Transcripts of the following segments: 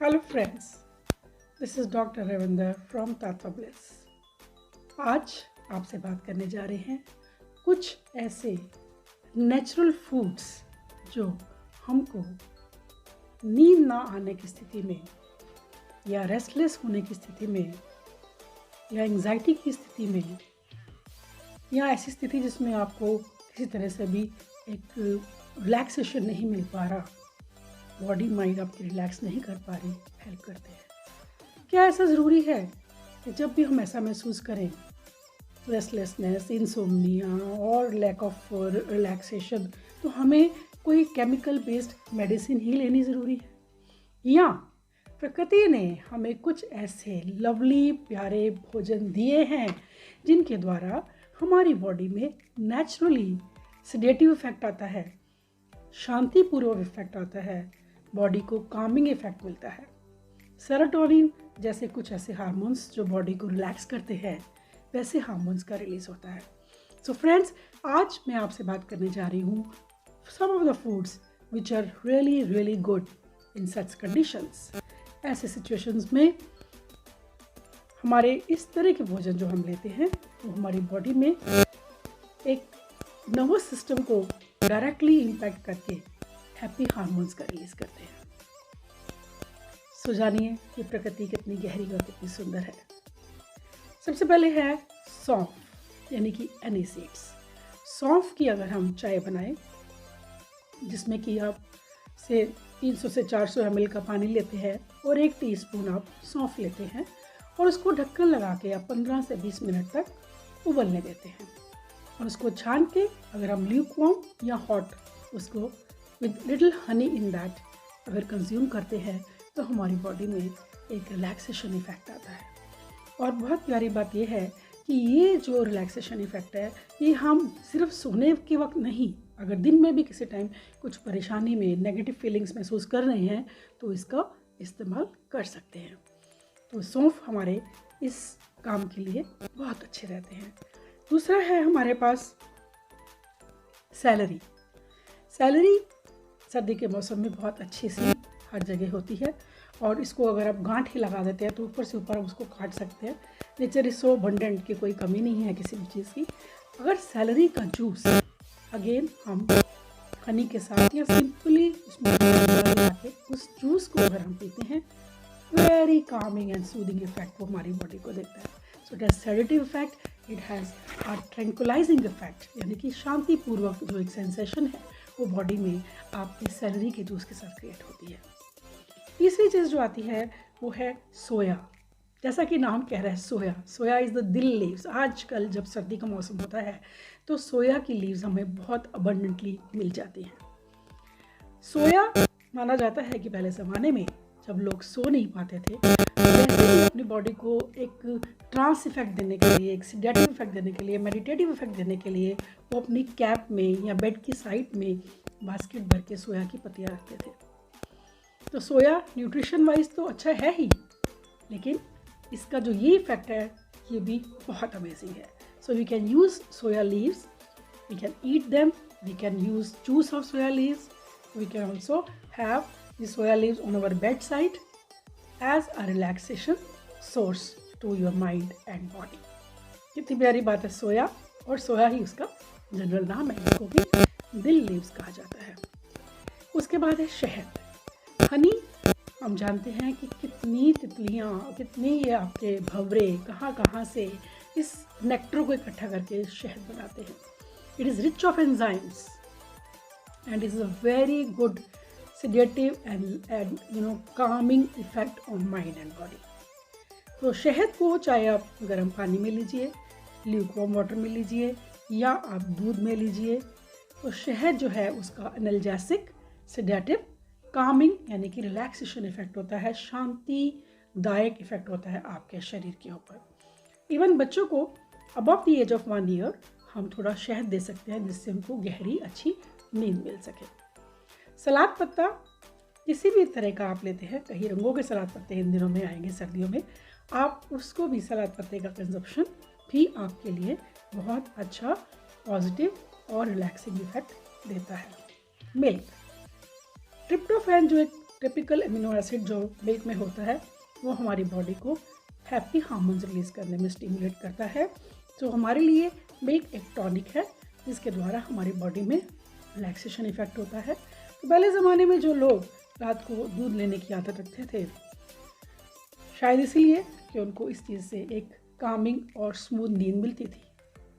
Hello friends, this is doctor Ravinder from Tattva bliss. आज आपसे बात करने जा रहे हैं कुछ ऐसे नेचुरल फूड्स जो हमको नींद ना आने की स्थिति में या रेस्टलेस होने की स्थिति में या एंजाइटी की स्थिति में या ऐसी स्थिति जिसमें आपको किसी तरह से भी एक रिलैक्सेशन नहीं मिल पा रहा, बॉडी माइंड आपकी रिलैक्स नहीं कर पा रही, हेल्प करते हैं। क्या ऐसा ज़रूरी है कि जब भी हम ऐसा महसूस करें, रेस्टलेसनेस, इंसोम्निया और लैक ऑफ रिलैक्सेशन, तो हमें कोई केमिकल बेस्ड मेडिसिन ही लेनी ज़रूरी है? या प्रकृति ने हमें कुछ ऐसे लवली प्यारे भोजन दिए हैं जिनके द्वारा हमारी बॉडी में नेचुरली सेडेटिव इफेक्ट आता है, शांतिपूर्वक इफेक्ट आता है, बॉडी को कामिंग इफेक्ट मिलता है। सेरोटोनिन जैसे कुछ ऐसे हार्मोन्स जो बॉडी को रिलैक्स करते हैं, वैसे हार्मोन्स का रिलीज होता है। सो फ्रेंड्स, आज मैं आपसे बात करने जा रही हूँ some of the foods which are really good in such conditions. ऐसे सिचुएशंस में हमारे इस तरह के भोजन जो हम लेते हैं वो हमारी बॉडी में एक नर्वस सिस्टम को डायरेक्टली इम्पैक्ट करके हैप्पी हार्मोन्स का रिलीज करते हैं। सो जानिए कि प्रकृति कितनी गहरी और कितनी सुंदर है। सबसे पहले है सौंफ, यानी कि एनी सीड्स। सौंफ की अगर हम चाय बनाएं, जिसमें कि आप से 300 से 400 ml का पानी लेते हैं और 1 टीस्पून आप सौंफ लेते हैं और उसको ढक्कन लगा के आप 15 से 20 मिनट तक उबलने देते हैं और उसको छान के अगर हम ल्यूकवार्म या हॉट उसको with little Honey in that अगर कंज्यूम करते हैं तो हमारी बॉडी में एक रिलैक्सेशन इफेक्ट आता है। और बहुत प्यारी बात यह है कि ये जो रिलैक्सेशन इफेक्ट है ये हम सिर्फ सोने के वक्त नहीं, अगर दिन में भी किसी टाइम कुछ परेशानी में नेगेटिव फीलिंग्स महसूस कर रहे हैं तो इसका इस्तेमाल कर सकते हैं। तो सौंफ हमारे इस काम के लिए बहुत अच्छे रहते हैं। दूसरा है हमारे पास सैलरी। सैलरी सर्दी के मौसम में बहुत अच्छी सी हर जगह होती है और इसको अगर आप गांठ ही लगा देते हैं तो ऊपर से ऊपर उसको काट सकते हैं। नेचर इज सो अबंडेंट की कोई कमी नहीं है किसी भी चीज़ की। अगर सैलरी का जूस अगेन हम हनी के साथ या सिंपली उसमें लगा के उस जूस को अगर हम पीते हैं, very Kameng and soothing effect वो हमारी बॉडी को देता है। So it has sedative effect, it has a tranquillising effect, यानी कि शांतिपूर्वक जो एक सेंसेशन है वो बॉडी में आपकी सैलरी के जूस के साथ क्रिएट होती है। तीसरी चीज़ जो आती है वो है सोया। जैसा कि नाम कह रहा है सोया, सोया इज़ द दिल लीव्स। आजकल जब सर्दी का मौसम होता है तो सोया की लीव्स हमें बहुत अबंडेंटली मिल जाती हैं। सोया माना जाता है कि पहले ज़माने में जब लोग सो नहीं पाते थे तो वैसे ही अपनी बॉडी को एक ट्रांस इफेक्ट देने के लिए, एक सेडेटिव इफेक्ट देने के लिए, मेडिटेटिव इफेक्ट देने के लिए वो अपनी कैप में या बेड की साइड में बास्केट भर के सोया की पत्तियाँ रखते थे। तो सोया न्यूट्रिशन वाइज तो अच्छा है ही, लेकिन इसका जो ये इफेक्ट है ये भी बहुत अमेजिंग है। So we can use soya leaves, we can eat them, we can use juice of soya leaves, we can also have the soya leaves on our bedside as a relaxation source to your mind and body। कितनी प्यारी बात है सोया, और सोया ही उसका general नाम है, इसको भी दिल लीव्स कहा जाता है। उसके बाद है शहद, हनी। हम जानते हैं कि कितनी तितलियाँ, कितनी ये आपके भंवरे कहाँ से इस नेक्टर को इकट्ठा करके शहद बनाते हैं। It is rich of enzymes and is a very good sedative and calming effect on mind and body। तो शहद को चाहे आप गर्म पानी में लीजिए, ल्यूकवार्म वाटर में लीजिए या आप दूध में लीजिए, तो शहद जो है उसका एनाल्जेसिक, सेडेटिव, कामिंग यानी कि रिलैक्सेशन इफेक्ट होता है, शांतिदायक इफेक्ट होता है आपके शरीर के ऊपर। इवन बच्चों को above the age of 1 year हम थोड़ा शहद दे सकते हैं जिससे उनको गहरी अच्छी नींद मिल सके। सलाद पत्ता किसी भी तरह का आप लेते हैं, कई रंगों के सलाद पत्ते इन दिनों में आएंगे सर्दियों में, आप उसको भी सलाद पत्ते का कंजप्शन भी आपके लिए बहुत अच्छा पॉजिटिव और रिलैक्सिंग इफेक्ट देता है। मिल्क, ट्रिप्टोफैन जो एक टिपिकल अमीनो एसिड जो मिल्क में होता है वो हमारी बॉडी को हैप्पी हार्मोन्स रिलीज करने में स्टिमुलेट करता है। तो हमारे लिए मिल्क एक टॉनिक है जिसके द्वारा हमारी बॉडी में रिलैक्सेशन इफेक्ट होता है। तो पहले ज़माने में जो लोग रात को दूध लेने की आदत रखते थे, शायद इसीलिए कि उनको इस चीज़ से एक कामिंग और स्मूथ नींद मिलती थी।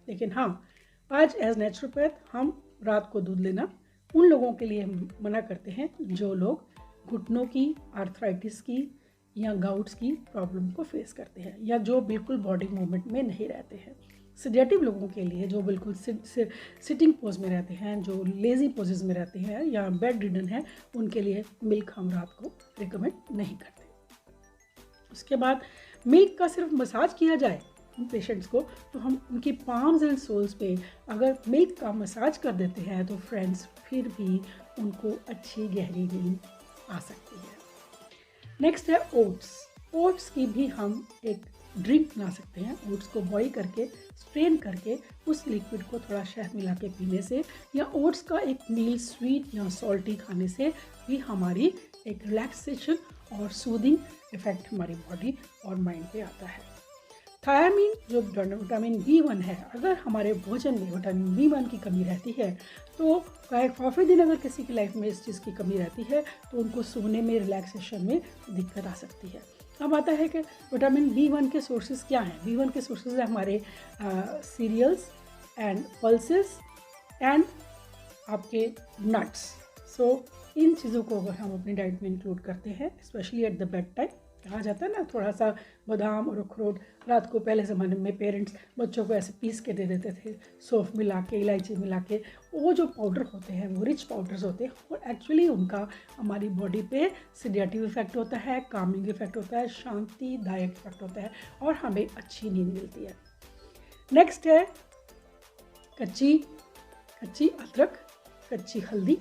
लेकिन हाँ, आज एज नेचुरोपैथ हम रात को दूध लेना उन लोगों के लिए मना करते हैं जो लोग घुटनों की, आर्थराइटिस की या गाउट्स की प्रॉब्लम को फेस करते हैं, या जो बिल्कुल बॉडी मूवमेंट में नहीं रहते हैं। सेडेटिव लोगों के लिए, जो बिल्कुल सिटिंग पोज में रहते हैं, जो लेजी पोजेस में रहते हैं या बेड रिडन है, उनके लिए मिल्क हम रात को रिकमेंड नहीं करते। उसके बाद मिल्क का सिर्फ मसाज किया जाए उन पेशेंट्स को, तो हम उनकी पाम्स एंड सोल्स पे अगर मिल्क का मसाज कर देते हैं तो फ्रेंड्स फिर भी उनको अच्छी गहरी नींद आ सकती है। नेक्स्ट है ओट्स। ओट्स की भी हम एक ड्रिंक बना सकते हैं। ओट्स को बॉईल करके, स्ट्रेन करके उस लिक्विड को थोड़ा शहद मिला के पीने से, या ओट्स का एक मील स्वीट या सॉल्टी खाने से भी हमारी एक रिलैक्सेशन और सूदिंग इफेक्ट हमारी बॉडी और माइंड पे आता है। थायामीन जो विटामिन B1 है, अगर हमारे भोजन में विटामिन B1 की कमी रहती है तो काफ़ी दिन अगर किसी की लाइफ में इस चीज़ की कमी रहती है तो उनको सोने में, रिलैक्सेशन में दिक्कत आ सकती है। अब आता है कि विटामिन B1 के सोर्सेज क्या हैं। B1 के सोर्सेज है हमारे सीरियल्स एंड पल्सेस एंड आपके नट्स। सो इन चीज़ों को अगर हम अपनी डाइट में इंक्लूड करते हैं, specially at the bed time, कहा जाता है ना, थोड़ा सा बादाम और अखरोट रात को, पहले ज़माने में पेरेंट्स बच्चों को ऐसे पीस के दे देते थे, सौंफ मिला के, इलायची मिला के। वो जो पाउडर होते हैं वो रिच पाउडर्स होते हैं और एक्चुअली उनका हमारी बॉडी पे सेडेटिव इफेक्ट होता है, कामिंग इफेक्ट होता है, शांतिदायक इफेक्ट होता है और हमें अच्छी नींद मिलती है। नेक्स्ट है कच्ची अदरक, कच्ची हल्दी।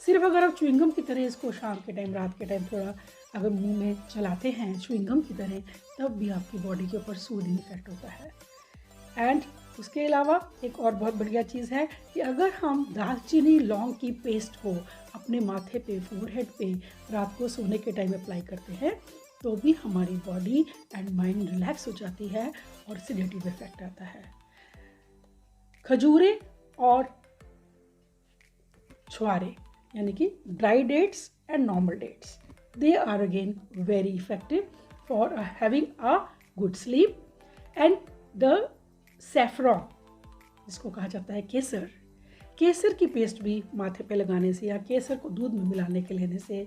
सिर्फ अगर आप च्युइंगम की तरह इसको शाम के टाइम, रात के टाइम थोड़ा अगर मुंह में चलाते हैं च्युइंगम की तरह, तब भी आपकी बॉडी के ऊपर सूदिंग इफेक्ट होता है। एंड उसके अलावा एक और बहुत बढ़िया चीज़ है कि अगर हम दालचीनी लौंग की पेस्ट को अपने माथे पे, फोरहेड पे रात को सोने के टाइम अप्लाई करते हैं तो भी हमारी बॉडी एंड माइंड रिलैक्स हो जाती है और सेडेटिव इफेक्ट आता है। खजूरें और छुआरे यानी कि dry dates and normal dates, they are again very effective for having a good sleep. And the saffron, जिसको कहा जाता है केसर, केसर की पेस्ट भी माथे पे लगाने से, या केसर को दूध में मिलाने के लेने से,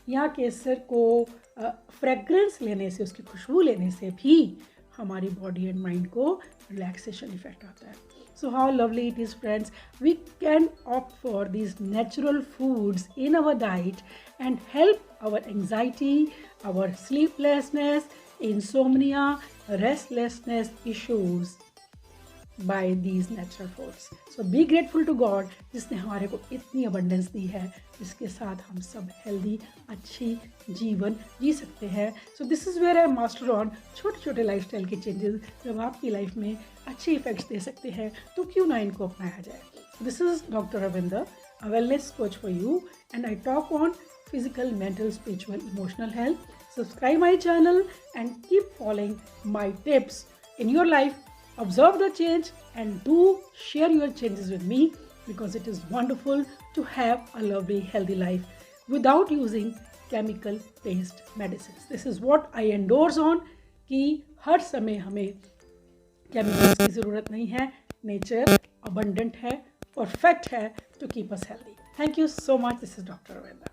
या केसर को फ्रेग्रेंस लेने से, उसकी खुशबू लेने से भी हमारी बॉडी एंड माइंड को रिलैक्सेशन इफेक्ट आता है। So how lovely it is, friends. We can opt for these natural foods in our diet and help our anxiety, our sleeplessness, insomnia, restlessness issues by these natural foods. So be grateful to God जिसने हमारे को इतनी abundance दी है, जिसके साथ हम सब healthy, अच्छी जीवन जी सकते हैं। So this is where I master on छोटे छोटे lifestyle के changes जब आपकी लाइफ में अच्छे इफेक्ट्स दे सकते हैं, तो क्यों ना इनको अपनाया जाए। This is Dr. Ravinder, a wellness coach for you, and I talk on physical, mental, spiritual, emotional health. Subscribe my channel and keep following my tips in your life. Observe the change and do share your changes with me, because it is wonderful to have a lovely, healthy life without using chemical based medicines. This is what I endorse on कि हर समय हमें chemicals की ज़रूरत नहीं है। Nature abundant है, perfect है to keep us healthy. Thank you so much. This is Dr. Ravinder.